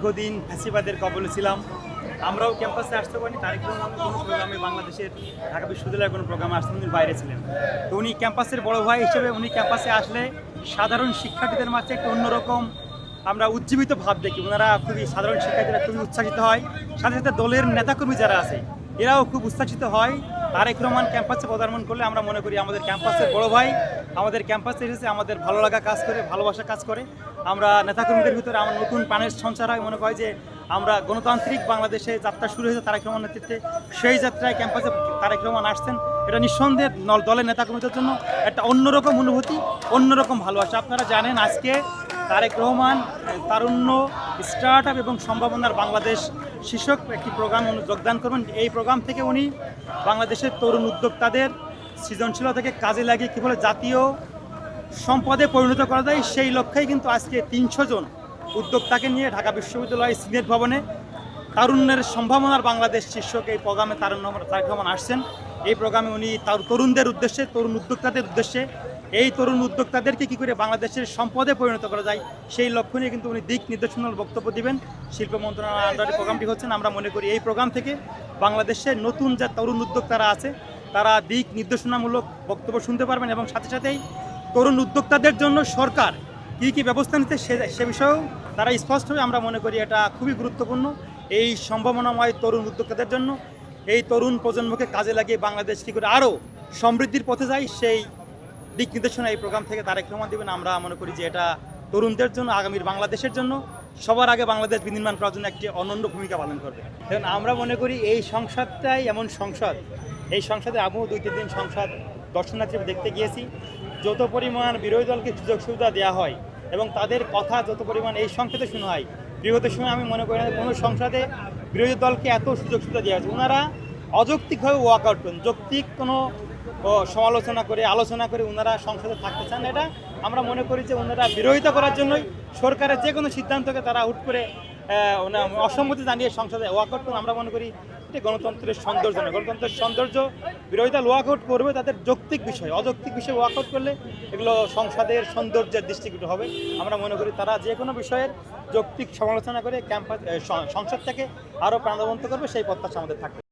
দীর্ঘদিন ফ্যাসিবাদের কবলে ছিলাম। আমরাও ক্যাম্পাসে আসতে পারিনি। তারেক রহমান কোনো প্রোগ্রামে বাংলাদেশের ঢাকা বিশ্ববিদ্যালয়ের কোনো প্রোগ্রামে আসতে উনি বাইরে ছিলেন। তো উনি ক্যাম্পাসের বড় ভাই হিসেবে উনি ক্যাম্পাসে আসলে সাধারণ শিক্ষার্থীদের মাঝে একটা অন্যরকম আমরা উজ্জীবিত ভাব দেখি। ওনারা খুবই সাধারণ শিক্ষার্থীরা খুবই উচ্ছ্বাসিত হয়, সাথে সাথে দলের নেতাকর্মী যারা আছে এরাও খুব উচ্ছ্বাসিত হয়। তারেক রহমান ক্যাম্পাসে পদার্পণ করলে আমরা মনে করি আমাদের ক্যাম্পাসের বড় ভাই আমাদের ক্যাম্পাসে এসেছে, আমাদের ভালো লাগা কাজ করে, ভালোবাসা কাজ করে। আমরা নেতাকর্মীদের ভিতরে আমার নতুন প্রাণের সঞ্চার হয়। মনে হয় যে আমরা গণতান্ত্রিক বাংলাদেশে যাত্রা শুরু হয়েছে তারেক রহমান নেতৃত্বে, সেই যাত্রায় ক্যাম্পাসে তারেক রহমান আসছেন। এটা নিঃসন্দেহে দলের নেতাকর্মীদের জন্য একটা অন্যরকম অনুভূতি, অন্যরকম ভালোবাসা। আপনারা জানেন আজকে তারেক রহমান তারুণ্য স্টার্ট আপ এবং সম্ভাবনার বাংলাদেশ শীর্ষক একটি প্রোগ্রামে যোগদান করবেন। এই প্রোগ্রাম থেকে উনি বাংলাদেশের তরুণ উদ্যোক্তাদের সৃজনশীলতাকে কাজে লাগিয়ে কীভাবে জাতীয় সম্পদে পরিণত করা যায় সেই লক্ষ্যেই কিন্তু আজকে 300 জন উদ্যোক্তাকে নিয়ে ঢাকা বিশ্ববিদ্যালয় সিনেট ভবনে তারুণ্যের সম্ভাবনার বাংলাদেশ শীর্ষক এই প্রোগ্রামে তারেক রহমান আসছেন। এই প্রোগ্রামে উনি তরুণদের উদ্দেশ্যে, তরুণ উদ্যোক্তাদের উদ্দেশ্যে এই তরুণ উদ্যোক্তাদেরকে কী করে বাংলাদেশের সম্পদে পরিণত করা যায় সেই লক্ষ্য নিয়ে কিন্তু উনি দিক নির্দেশনার বক্তব্য দিবেন। শিল্প মন্ত্রণালয়ের আন্ডারে প্রোগ্রামটি হচ্ছেন। আমরা মনে করি এই প্রোগ্রাম থেকে বাংলাদেশের নতুন যে তরুণ উদ্যোক্তারা আছে তারা দিক নির্দেশনামূলক বক্তব্য শুনতে পারবেন এবং সাথে সাথেই তরুণ উদ্যোক্তাদের জন্য সরকার কী কী ব্যবস্থা নিতে সে বিষয়েও তারা স্পষ্টভাবে আমরা মনে করি এটা খুবই গুরুত্বপূর্ণ। এই সম্ভাবনাময় তরুণ উদ্যোক্তাদের জন্য এই তরুণ প্রজন্মকে কাজে লাগিয়ে বাংলাদেশ কী করে আরও সমৃদ্ধির পথে যায় সেই দিক নির্দেশনা এই প্রোগ্রাম থেকে তারেক রহমান দেবেন। আমরা মনে করি যে এটা তরুণদের জন্য, আগামীর বাংলাদেশের জন্য, সবার আগে বাংলাদেশ বিনির্মাণ করার জন্য একটি অনন্য ভূমিকা পালন করবে। এবং আমরা মনে করি এই সংসদটাই এমন সংসদ, এই সংসদে আমিও 2-3 দিন সংসদ দর্শনার্থী দেখতে গিয়েছি। যত পরিমাণ বিরোধী দলকে সুযোগ সুবিধা দেওয়া হয় এবং তাদের কথা যত পরিমাণ এই সংসদে শোনা হয়, বিগত সময় আমি মনে করি না কোনো সংসদে বিরোধী দলকে এত সুযোগ সুবিধা দেওয়া হয়েছে। ওনারা অযৌক্তিকভাবে ওয়াকআউট করেন, যৌক্তিক কোনো সমালোচনা করে আলোচনা করে ওনারা সংসদে থাকতে চান। এটা আমরা মনে করি যে ওনারা বিরোধিতা করার জন্যই সরকারের যে কোনো সিদ্ধান্তকে তারা হুট করে অসম্মতি জানিয়ে সংসদে ওয়াকআউট করেন। আমরা মনে করি এটা গণতন্ত্রের সৌন্দর্য নয়। গণতন্ত্রের সৌন্দর্য বিরোধিতা ওয়াকআউট করবে তাদের যৌক্তিক বিষয়, অযৌক্তিক বিষয় ওয়াকআউট করলে এগুলো সংসদের সৌন্দর্যের দৃষ্টিকটু হবে। আমরা মনে করি তারা যে কোনো বিষয়ের যৌক্তিক সমালোচনা করে সংসদ থেকে আরও প্রাণবন্ত করবে, সেই প্রত্যাশা আমাদের থাকবে।